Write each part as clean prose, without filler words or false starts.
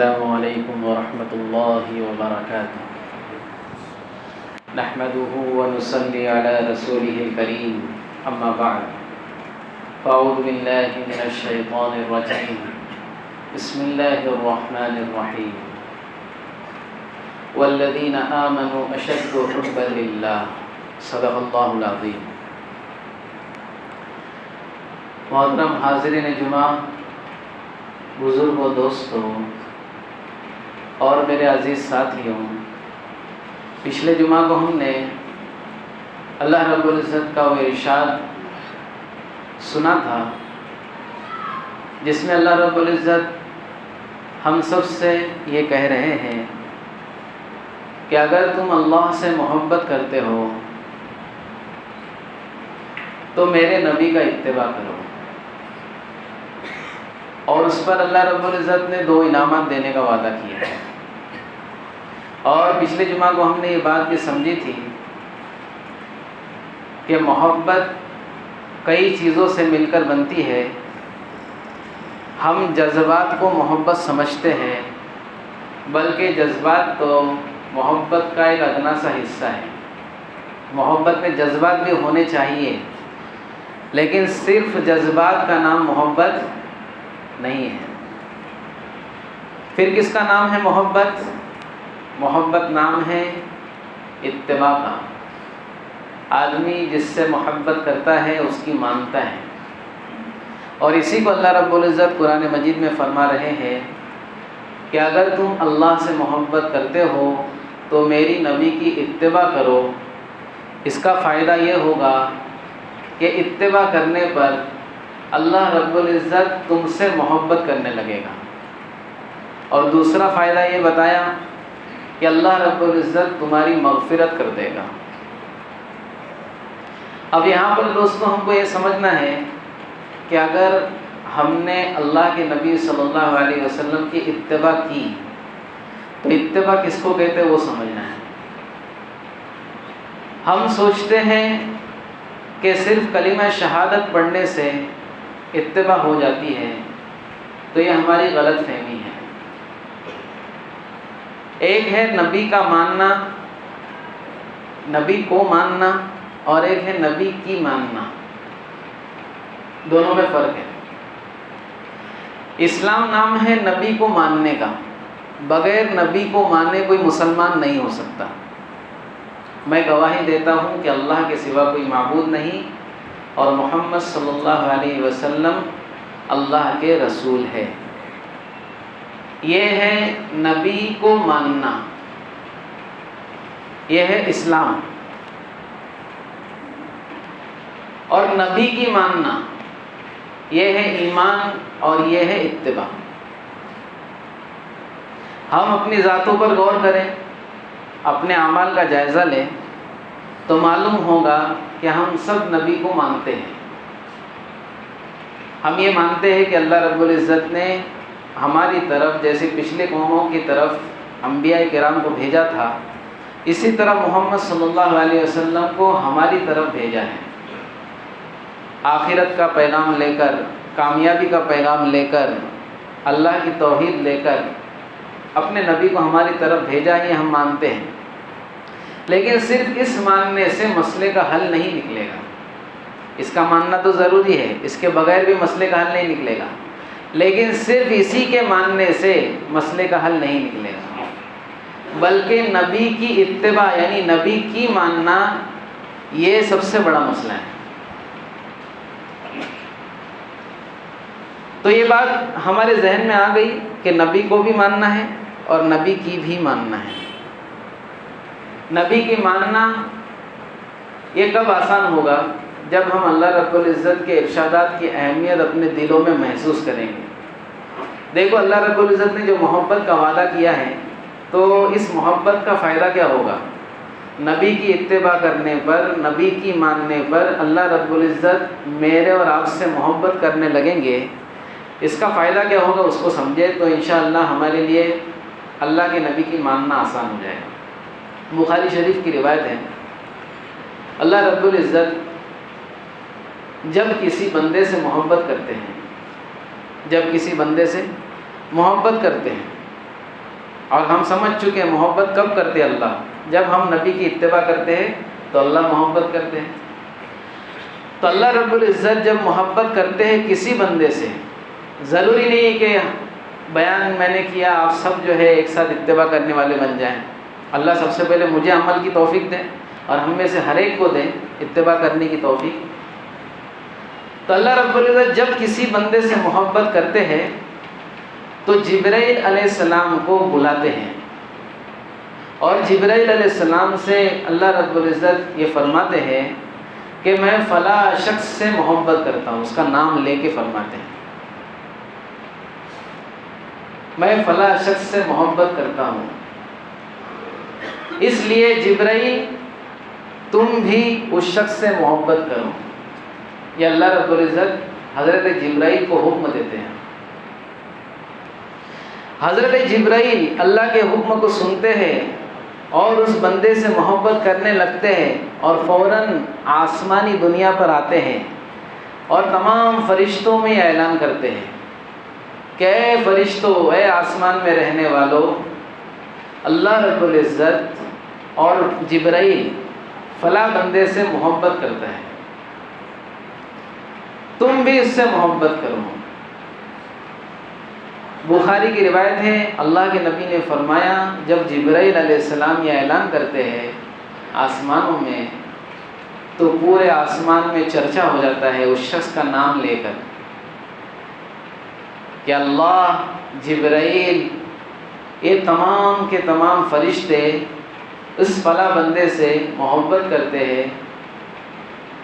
السلام علیکم ورحمۃ اللہ وبرکاتہ نحمده ونصلی علی رسوله الکریم اما بعد فاعوذ باللہ من الشیطان الرجیم بسم اللہ الرحمن الرحیم والذین آمنوا اشد حبا للہ صدق اللہ العظیم۔ محترم حاضرین جمعہ، بزرگوں، دوستوں اور میرے عزیز ساتھیوں، پچھلے جمعہ کو ہم نے اللہ رب العزت کا وہ ارشاد سنا تھا جس میں اللہ رب العزت ہم سب سے یہ کہہ رہے ہیں کہ اگر تم اللہ سے محبت کرتے ہو تو میرے نبی کا اتباع کرو، اور اس پر اللہ رب العزت نے 2 انعامات دینے کا وعدہ کیا ہے۔ اور پچھلے جمعہ کو ہم نے یہ بات بھی سمجھی تھی کہ محبت کئی چیزوں سے مل کر بنتی ہے۔ ہم جذبات کو محبت سمجھتے ہیں، بلکہ جذبات تو محبت کا ایک ادنا سا حصہ ہے۔ محبت میں جذبات بھی ہونے چاہیے، لیکن صرف جذبات کا نام محبت نہیں ہے۔ پھر کس کا نام ہے محبت؟ محبت نام ہے اتباع کا۔ آدمی جس سے محبت کرتا ہے اس کی مانتا ہے، اور اسی کو اللہ رب العزت قرآن مجید میں فرما رہے ہیں کہ اگر تم اللہ سے محبت کرتے ہو تو میری نبی کی اتباع کرو۔ اس کا فائدہ یہ ہوگا کہ اتباع کرنے پر اللہ رب العزت تم سے محبت کرنے لگے گا، اور دوسرا فائدہ یہ بتایا کہ اللہ رب العزت تمہاری مغفرت کر دے گا۔ اب یہاں پر دوستوں ہم کو یہ سمجھنا ہے کہ اگر ہم نے اللہ کے نبی صلی اللہ علیہ وسلم کی اتباع کی تو اتباع کس کو کہتے ہیں وہ سمجھنا ہے۔ ہم سوچتے ہیں کہ صرف کلمہ شہادت پڑھنے سے اتباع ہو جاتی ہے، تو یہ ہماری غلط فہمی ہے۔ ایک ہے نبی کا ماننا، نبی کو ماننا، اور ایک ہے نبی کی ماننا، دونوں میں فرق ہے۔ اسلام نام ہے نبی کو ماننے کا، بغیر نبی کو مانے کوئی مسلمان نہیں ہو سکتا۔ میں گواہی دیتا ہوں کہ اللہ کے سوا کوئی معبود نہیں، اور محمد صلی اللہ علیہ وسلم اللہ کے رسول ہے۔ یہ ہے نبی کو ماننا، یہ ہے اسلام۔ اور نبی کی ماننا یہ ہے ایمان، اور یہ ہے اتباع۔ ہم اپنی ذاتوں پر غور کریں، اپنے اعمال کا جائزہ لیں تو معلوم ہوگا کہ ہم سب نبی کو مانتے ہیں۔ ہم یہ مانتے ہیں کہ اللہ رب العزت نے ہماری طرف جیسے پچھلے قوموں کی طرف انبیاء کرام کو بھیجا تھا، اسی طرح محمد صلی اللہ علیہ وسلم کو ہماری طرف بھیجا ہے۔ آخرت کا پیغام لے کر، کامیابی کا پیغام لے کر، اللہ کی توحید لے کر اپنے نبی کو ہماری طرف بھیجا، یہ ہم مانتے ہیں۔ لیکن صرف اس ماننے سے مسئلے کا حل نہیں نکلے گا۔ اس کا ماننا تو ضروری ہے، اس کے بغیر بھی مسئلے کا حل نہیں نکلے گا، لیکن صرف اسی کے ماننے سے مسئلے کا حل نہیں نکلے گا، بلکہ نبی کی اتباع یعنی نبی کی ماننا یہ سب سے بڑا مسئلہ ہے۔ تو یہ بات ہمارے ذہن میں آ گئی کہ نبی کو بھی ماننا ہے اور نبی کی بھی ماننا ہے۔ نبی کی ماننا یہ کب آسان ہوگا؟ جب ہم اللہ رب العزت کے ارشادات کی اہمیت اپنے دلوں میں محسوس کریں گے۔ دیکھو، اللہ رب العزت نے جو محبت کا وعدہ کیا ہے، تو اس محبت کا فائدہ کیا ہوگا؟ نبی کی اتباع کرنے پر، نبی کی ماننے پر اللہ رب العزت میرے اور آپ سے محبت کرنے لگیں گے۔ اس کا فائدہ کیا ہوگا اس کو سمجھے تو انشاءاللہ ہمارے لیے اللہ کے نبی کی ماننا آسان ہو جائے گا۔ بخاری شریف کی روایت ہے، اللہ رب العزت جب کسی بندے سے محبت کرتے ہیں، اور ہم سمجھ چکے ہیں محبت کب کرتے اللہ؟ جب ہم نبی کی اتباع کرتے ہیں تو اللہ محبت کرتے ہیں۔ تو اللہ رب العزت جب محبت کرتے ہیں کسی بندے سے، ضروری نہیں ہے کہ بیان میں نے کیا آپ سب جو ہے ایک ساتھ اتباع کرنے والے بن جائیں۔ اللہ سب سے پہلے مجھے عمل کی توفیق دیں اور ہم میں سے ہر ایک کو دیں اتباع کرنے کی توفیق۔ تو اللہ رب العزت جب کسی بندے سے محبت کرتے ہیں تو جبرائیل علیہ السلام کو بلاتے ہیں، اور جبرائیل علیہ السلام سے اللہ رب العزت یہ فرماتے ہیں کہ میں فلاں شخص سے محبت کرتا ہوں، اس کا نام لے کے فرماتے ہیں، میں فلاں شخص سے محبت کرتا ہوں، اس لیے جبرائیل تم بھی اس شخص سے محبت کرو۔ یہ اللہ رب العزت حضرت جبرائیل کو حکم دیتے ہیں۔ حضرت جبرائیل اللہ کے حکم کو سنتے ہیں اور اس بندے سے محبت کرنے لگتے ہیں، اور فوراً آسمانی دنیا پر آتے ہیں اور تمام فرشتوں میں یہ اعلان کرتے ہیں کہ اے فرشتوں، اے آسمان میں رہنے والوں، اللہ رب العزت اور جبرائیل فلاں بندے سے محبت کرتا ہے، تم بھی اس سے محبت کرو۔ بخاری کی روایت ہے، اللہ کے نبی نے فرمایا جب جبرائیل علیہ السلام یہ اعلان کرتے ہیں آسمانوں میں تو پورے آسمان میں چرچا ہو جاتا ہے اس شخص کا نام لے کر کہ اللہ، جبرائیل، یہ تمام کے تمام فرشتے اس فلاں بندے سے محبت کرتے ہیں،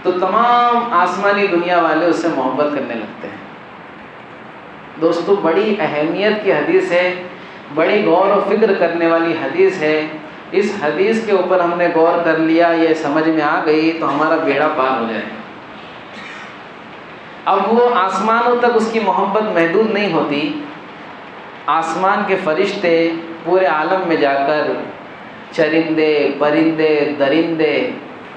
تو تمام آسمانی دنیا والے اس سے محبت کرنے لگتے ہیں۔ دوستو، بڑی اہمیت کی حدیث ہے، بڑی غور و فکر کرنے والی حدیث ہے۔ اس حدیث کے اوپر ہم نے غور کر لیا، یہ سمجھ میں آ گئی تو ہمارا بیڑا پار ہو جائے۔ اب وہ آسمانوں تک اس کی محبت محدود نہیں ہوتی، آسمان کے فرشتے پورے عالم میں جا کر چرندے، پرندے، درندے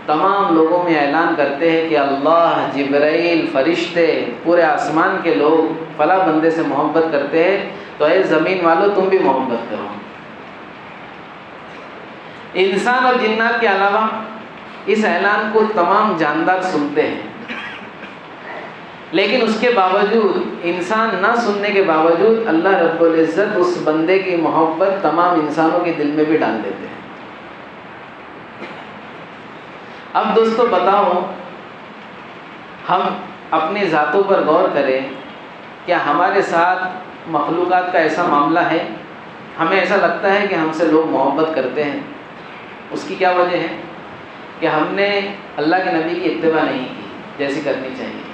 تمام لوگوں میں اعلان کرتے ہیں کہ اللہ، جبرائیل، فرشتے، پورے آسمان کے لوگ فلاں بندے سے محبت کرتے ہیں، تو اے زمین والو تم بھی محبت کرو۔ انسان اور جنات کے علاوہ اس اعلان کو تمام جاندار سنتے ہیں، لیکن اس کے باوجود، انسان نہ سننے کے باوجود، اللہ رب العزت اس بندے کی محبت تمام انسانوں کے دل میں بھی ڈال دیتے ہیں۔ اب دوستو بتاؤ، ہم اپنی ذاتوں پر غور کریں، کیا ہمارے ساتھ مخلوقات کا ایسا معاملہ ہے؟ ہمیں ایسا لگتا ہے کہ ہم سے لوگ محبت کرتے ہیں، اس کی کیا وجہ ہے؟ کہ ہم نے اللہ کے نبی کی اتباع نہیں کی جیسی کرنی چاہیے۔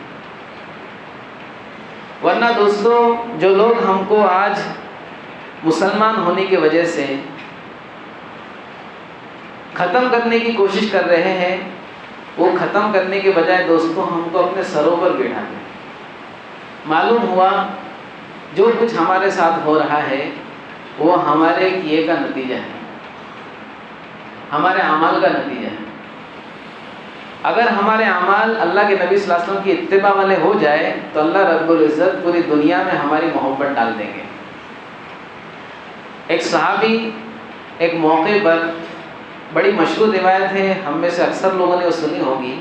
ورنہ دوستو، جو لوگ ہم کو آج مسلمان ہونے کی وجہ سے ختم کرنے کی کوشش کر رہے ہیں، وہ ختم کرنے کے بجائے دوستو ہم کو اپنے سروں پر بٹھا دیں۔ معلوم ہوا جو کچھ ہمارے ساتھ ہو رہا ہے وہ ہمارے کیے کا نتیجہ ہے، ہمارے اعمال کا نتیجہ ہے۔ اگر ہمارے اعمال اللہ کے نبی صلی اللہ علیہ وسلم کی اتباع والے ہو جائے تو اللہ رب العزت پوری دنیا میں ہماری محبت ڈال دیں گے۔ ایک صحابی ایک موقع پر، بڑی مشہور روایت ہے، ہم میں سے اکثر لوگوں نے وہ سنی ہوگی،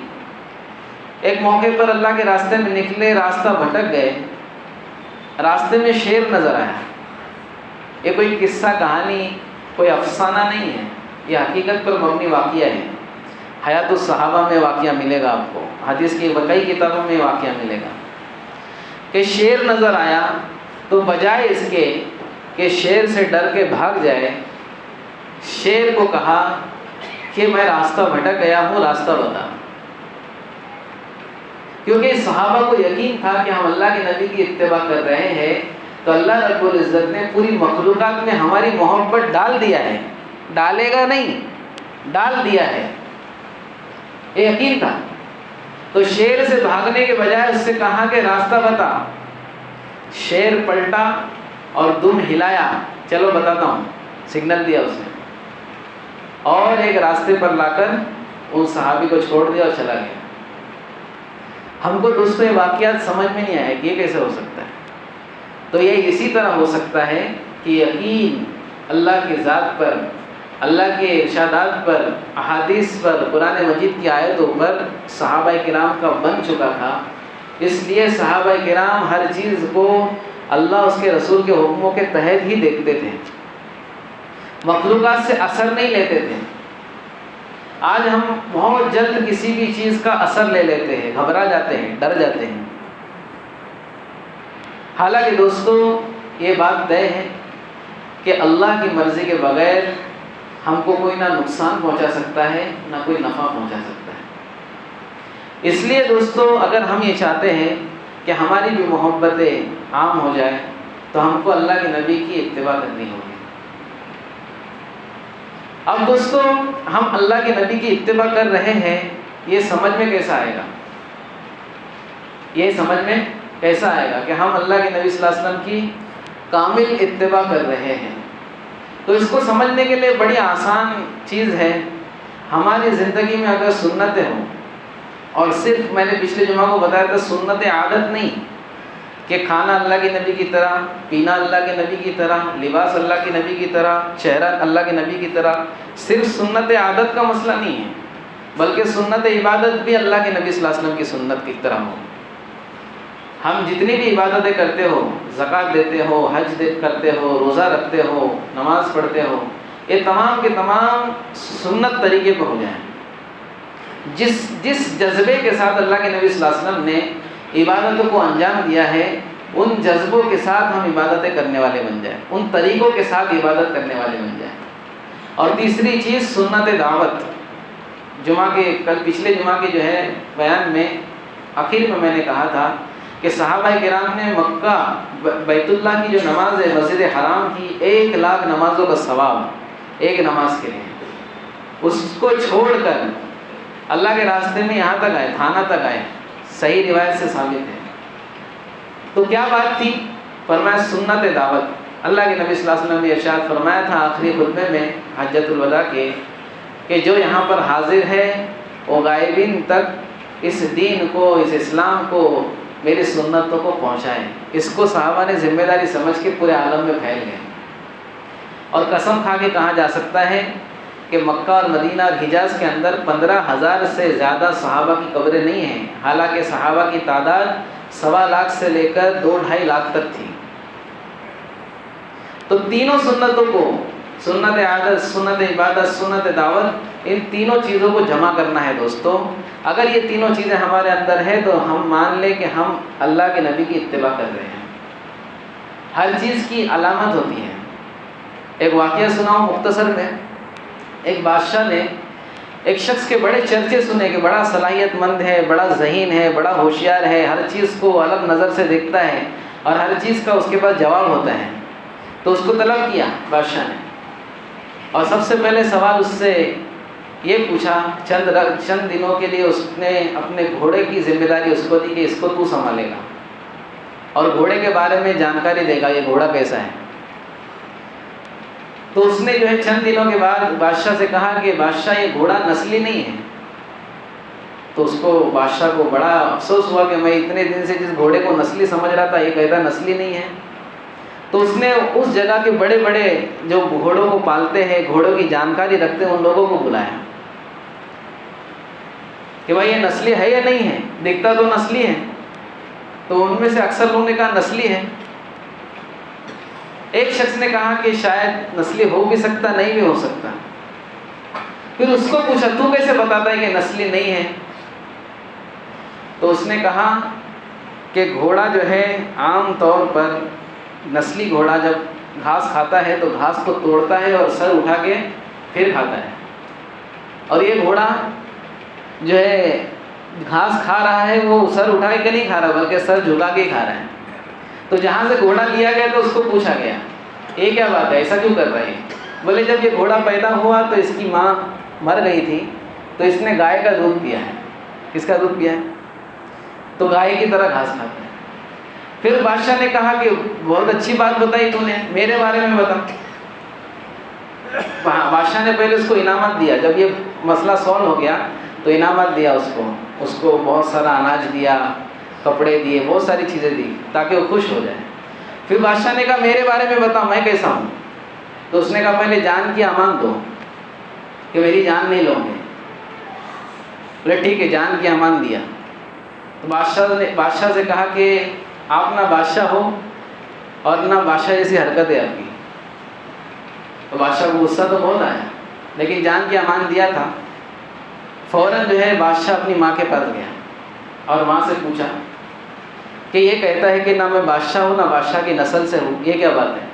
ایک موقع پر اللہ کے راستے میں نکلے، راستہ بھٹک گئے، راستے میں شیر نظر آیا۔ یہ کوئی قصہ کہانی، کوئی افسانہ نہیں ہے، یہ حقیقت پر مبنی واقعہ ہے۔ حیات الصحابہ میں واقعہ ملے گا آپ کو، حدیث کی کئی کتابوں میں واقعہ ملے گا کہ شیر نظر آیا، تو بجائے اس کے کہ شیر سے ڈر کے بھاگ جائے، شیر کو کہا کہ میں راستہ بھٹک گیا ہوں، راستہ بتا۔ کیونکہ صحابہ کو یقین تھا کہ ہم اللہ کے نبی کی اتباع کر رہے ہیں، تو اللہ رب العزت نے پوری مخلوقات میں ہماری محبت ڈال دیا ہے، ڈالے گا نہیں، ڈال دیا ہے، یہ یقین تھا۔ تو شیر سے بھاگنے کے بجائے اس سے کہا کہ راستہ بتا۔ شیر پلٹا اور دم ہلایا، چلو بتاتا ہوں، سگنل دیا اس نے، اور ایک راستے پر لا کر ان صحابی کو چھوڑ دیا اور چلا گیا۔ ہم کو دوستوں یہ واقعات سمجھ میں نہیں آیا کہ یہ کیسے ہو سکتا ہے۔ تو یہ اسی طرح ہو سکتا ہے کہ یقین اللہ کی ذات پر، اللہ کے ارشادات پر، احادیث پر، قرآن مجید کی آیتوں پر صحابہ کرام کا بن چکا تھا۔ اس لیے صحابہ کرام ہر چیز کو اللہ اس کے رسول کے حکموں کے تحت ہی دیکھتے تھے، مخلوقات سے اثر نہیں لیتے تھے۔ آج ہم بہت جلد کسی بھی چیز کا اثر لے لیتے ہیں، گھبرا جاتے ہیں، ڈر جاتے ہیں۔ حالانکہ دوستو یہ بات طے ہے کہ اللہ کی مرضی کے بغیر ہم کو کوئی نہ نقصان پہنچا سکتا ہے نہ کوئی نفع پہنچا سکتا ہے۔ اس لیے دوستو اگر ہم یہ چاہتے ہیں کہ ہماری بھی محبتیں عام ہو جائے تو ہم کو اللہ کے نبی کی اتباع کرنی ہوگی۔ اب دوستو ہم اللہ کے نبی کی اتباع کر رہے ہیں، یہ سمجھ میں کیسا آئے گا؟ یہ سمجھ میں کیسا آئے گا کہ ہم اللہ کے نبی صلی اللہ علیہ وسلم کی کامل اتباع کر رہے ہیں؟ تو اس کو سمجھنے کے لیے بڑی آسان چیز ہے۔ ہماری زندگی میں اگر سنتیں ہوں، اور صرف میں نے پچھلے جمعہ کو بتایا تھا سنت عادت نہیں کہ کھانا اللہ کے نبی کی طرح، پینا اللہ کے نبی کی طرح، لباس اللہ کے نبی کی طرح، چہرہ اللہ کے نبی کی طرح، صرف سنت عادت کا مسئلہ نہیں ہے، بلکہ سنت عبادت بھی اللہ کے نبی صلی اللہ علیہ وسلم کی سنت کی طرح ہو۔ ہم جتنی بھی عبادتیں کرتے ہو، زکوٰۃ دیتے ہو، حج کرتے ہو، روزہ رکھتے ہو، نماز پڑھتے ہو، یہ تمام کے تمام سنت طریقے پر ہو جائیں۔ جس جذبے کے ساتھ اللہ کے نبی صلی اللہ علیہ وسلم نے عبادتوں کو انجام دیا ہے، ان جذبوں کے ساتھ ہم عبادتیں کرنے والے بن جائیں، ان طریقوں کے ساتھ عبادت کرنے والے بن جائیں۔ اور تیسری چیز سنت دعوت۔ پچھلے جمعہ کے جو ہے بیان میں آخر میں نے کہا تھا کہ صحابہ کرام نے مکہ بیت اللہ کی جو نماز ہے، مسجد حرام کی 1,00,000 نمازوں کا ثواب ایک نماز کے لیے، اس کو چھوڑ کر اللہ کے راستے میں یہاں تک آئے، تھانہ تک آئے، صحیح روایت سے ثابت ہے۔ تو کیا بات تھی؟ فرمایا سنت دعوت۔ اللہ کے نبی صلی اللہ علیہ وسلم نے ارشاد فرمایا تھا آخری خطبے میں حجۃ الوداع کے کہ جو یہاں پر حاضر ہے وہ غائبین تک اس دین کو، اس اسلام کو، میری سنتوں کو پہنچائیں۔ اس کو صحابہ نے ذمہ داری سمجھ کے پورے عالم میں پھیل گئے۔ اور قسم کھا کے کہا جا سکتا ہے کہ مکہ اور مدینہ اور حجاز کے اندر 15,000 سے زیادہ صحابہ کی قبریں نہیں ہیں، حالانکہ صحابہ کی تعداد 1.25 لاکھ سے لے کر 2-2.5 لاکھ تک تھی۔ تو تینوں سنتوں کو، سنت عادت، سنت عبادت، سنت دعوت، ان تینوں چیزوں کو جمع کرنا ہے دوستو۔ اگر یہ تینوں چیزیں ہمارے اندر ہیں تو ہم مان لیں کہ ہم اللہ کے نبی کی اتباع کر رہے ہیں۔ ہر چیز کی علامت ہوتی ہے۔ ایک واقعہ سناؤں مختصر میں۔ ایک بادشاہ نے ایک شخص کے بڑے چرچے سنے کہ بڑا صلاحیت مند ہے، بڑا ذہین ہے، بڑا ہوشیار ہے، ہر چیز کو الگ نظر سے دیکھتا ہے اور ہر چیز کا اس کے پاس جواب ہوتا ہے۔ تو اس کو طلب کیا بادشاہ نے، اور سب سے پہلے سوال اس سے یہ پوچھا، چند دنوں کے لیے اس نے اپنے گھوڑے کی ذمہ داری اس کو دی کہ اس کو تو سنبھالے گا اور گھوڑے کے بارے میں جانکاری دے گا، یہ گھوڑا کیسا ہے۔ تو اس نے جو ہے چند دنوں کے بعد بادشاہ سے کہا کہ بادشاہ یہ گھوڑا نسلی نہیں ہے۔ تو اس کو بادشاہ کو بڑا افسوس ہوا کہ میں اتنے دن سے جس گھوڑے کو نسلی سمجھ رہا تھا یہ کہتا نسلی نہیں ہے۔ تو اس نے اس جگہ کے بڑے بڑے جو گھوڑوں کو پالتے ہیں، گھوڑوں کی جانکاری رکھتے ہیں، ان لوگوں کو بلایا کہ بھائی یہ نسلی ہے یا نہیں ہے، دیکھتا تو نسلی ہے۔ تو ان میں سے اکثر لوگوں نے کہا نسلی ہے۔ ایک شخص نے کہا کہ شاید نسلی ہو بھی سکتا، نہیں بھی ہو سکتا۔ پھر اس کو پوچھا تو کیسے بتاتا ہے کہ نسلی نہیں ہے؟ تو اس نے کہا کہ گھوڑا جو ہے عام طور پر نسلی گھوڑا جب گھاس کھاتا ہے تو گھاس کو توڑتا ہے اور سر اٹھا کے پھر کھاتا ہے، اور یہ گھوڑا جو ہے گھاس کھا رہا ہے وہ سر اٹھا کے نہیں کھا رہا بلکہ سر جھکا کے کھا رہا ہے۔ تو جہاں سے گھوڑا لیا گیا تو اس کو پوچھا گیا یہ کیا بات ہے، ایسا کیوں کر رہا ہے؟ بولے جب یہ گھوڑا پیدا ہوا تو اس کی ماں مر گئی تھی تو اس نے گائے کا دودھ پیا ہے۔ کس کا دودھ پیا ہے؟ تو گائے کی طرح گھاس کھاتا ہے۔ پھر بادشاہ نے کہا کہ بہت اچھی بات بتائی تو نے، میرے بارے میں بتا۔ بادشاہ نے پہلے اس کو انعامات دیا، جب یہ مسئلہ سولو ہو گیا تو انعامات دیا اس کو بہت سارا اناج دیا، کپڑے دیے، بہت ساری چیزیں دی تاکہ وہ خوش ہو جائے۔ پھر بادشاہ نے کہا میرے بارے میں بتا میں کیسا ہوں؟ تو اس نے کہا پہلے جان کی امان دو کہ میری جان نہیں لو گے. بولے ٹھیک ہے، جان کی امان دیا. تو بادشاہ سے کہا کہ آپ نہ بادشاہ ہو اور نہ بادشاہ جیسی حرکت ہے آپ کی. تو بادشاہ کو غصہ تو بہت آیا، لیکن جان کی امان دیا تھا. فوراً جو ہے بادشاہ اپنی ماں کے پاس گیا اور وہاں سے پوچھا کہ یہ کہتا ہے کہ نہ میں بادشاہ ہوں نہ بادشاہ کی نسل سے ہوں، یہ کیا بات ہے؟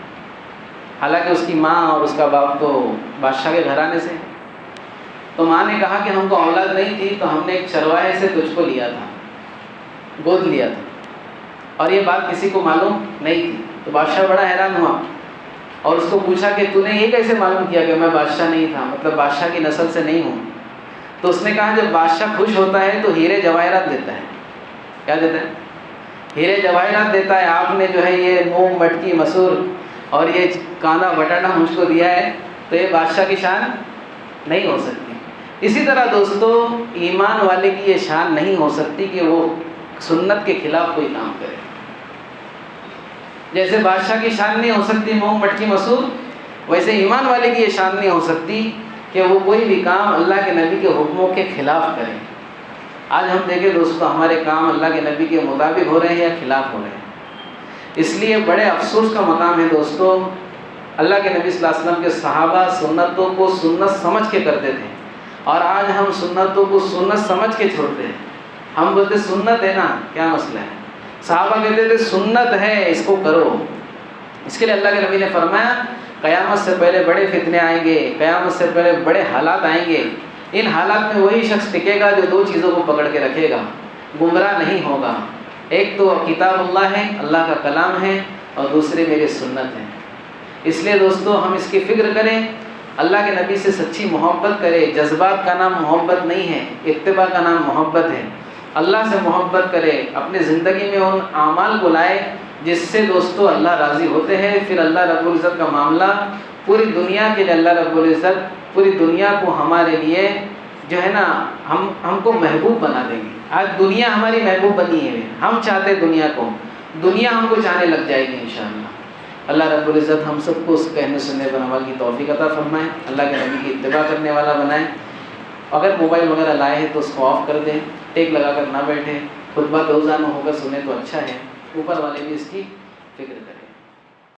حالانکہ اس کی ماں اور اس کا باپ تو بادشاہ کے گھرانے سے. تو ماں نے کہا کہ ہم کو اولاد نہیں تھی تو ہم نے ایک چرواہے سے تجھ کو لیا تھا، گود لیا تھا، اور یہ بات کسی کو معلوم نہیں تھی. تو بادشاہ بڑا حیران ہوا اور اس کو پوچھا کہ تو نے یہ کیسے معلوم کیا کہ میں بادشاہ نہیں تھا، مطلب بادشاہ کی نسل سے نہیں ہوں؟ تو اس نے کہا جب بادشاہ خوش ہوتا ہے تو ہیرے جواہرات دیتا ہے. کیا دیتا ہے؟ ہیرے جواہرات دیتا ہے. آپ نے جو ہے یہ مونگ مٹکی مسور اور یہ کاندھا بٹانا مجھ کو دیا ہے تو یہ بادشاہ کی شان نہیں ہو سکتی. اسی طرح دوستو ایمان والے کی یہ شان نہیں ہو سکتی کہ وہ سنت کے خلاف کوئی کام کرے. جیسے بادشاہ کی شان نہیں ہو سکتی مونگ مٹکی مسور، ویسے ایمان والے کی یہ شان نہیں ہو سکتی کہ وہ کوئی بھی کام اللہ کے نبی کے حکموں کے خلاف کریں. آج ہم دیکھیں دوستو ہمارے کام اللہ کے نبی کے مطابق ہو رہے ہیں یا خلاف ہو رہے ہیں. اس لیے بڑے افسوس کا مقام ہے دوستو، اللہ کے نبی صلی اللہ علیہ وسلم کے صحابہ سنتوں کو سنت سمجھ کے کرتے تھے، اور آج ہم سنتوں کو سنت سمجھ کے چھوڑتے ہیں. ہم بولتے سنت ہے نا، کیا مسئلہ ہے؟ صحابہ کہتے تھے سنت ہے اس کو کرو. اس کے لیے اللہ کے نبی نے فرمایا قیامت سے پہلے بڑے فتنے آئیں گے، قیامت سے پہلے بڑے حالات آئیں گے. ان حالات میں وہی شخص ٹکے گا جو دو چیزوں کو پکڑ کے رکھے گا، گمراہ نہیں ہوگا. ایک تو کتاب اللہ ہے، اللہ کا کلام ہے، اور دوسرے میری سنت ہے. اس لیے دوستو ہم اس کی فکر کریں، اللہ کے نبی سے سچی محبت کرے. جذبات کا نام محبت نہیں ہے، اتباع کا نام محبت ہے. اللہ سے محبت کرے، اپنی زندگی میں ان اعمال کو لائے جس سے دوستو اللہ راضی ہوتے ہیں. پھر اللہ رب العزت کا معاملہ پوری دنیا کے لیے، اللہ رب العزت پوری دنیا کو ہمارے لیے جو ہے نا ہم کو محبوب بنا دیں گے. آج دنیا ہماری محبوب بنی ہے، ہم چاہتے دنیا کو، دنیا ہم کو چاہنے لگ جائے گی انشاءاللہ. اللہ رب العزت ہم سب کو اس کہنے سننے پر عمل کی توفیق عطا فرمائے، اللہ کے نبی کی اتباع کرنے والا بنائے. اگر موبائل وغیرہ لائے ہیں تو اس کو آف کر دیں، ٹیک لگا کر نہ بیٹھیں. خطبہ روزانہ ہوگا سنیں تو اچھا ہے، اوپر والے بھی اس کی فکر کریں.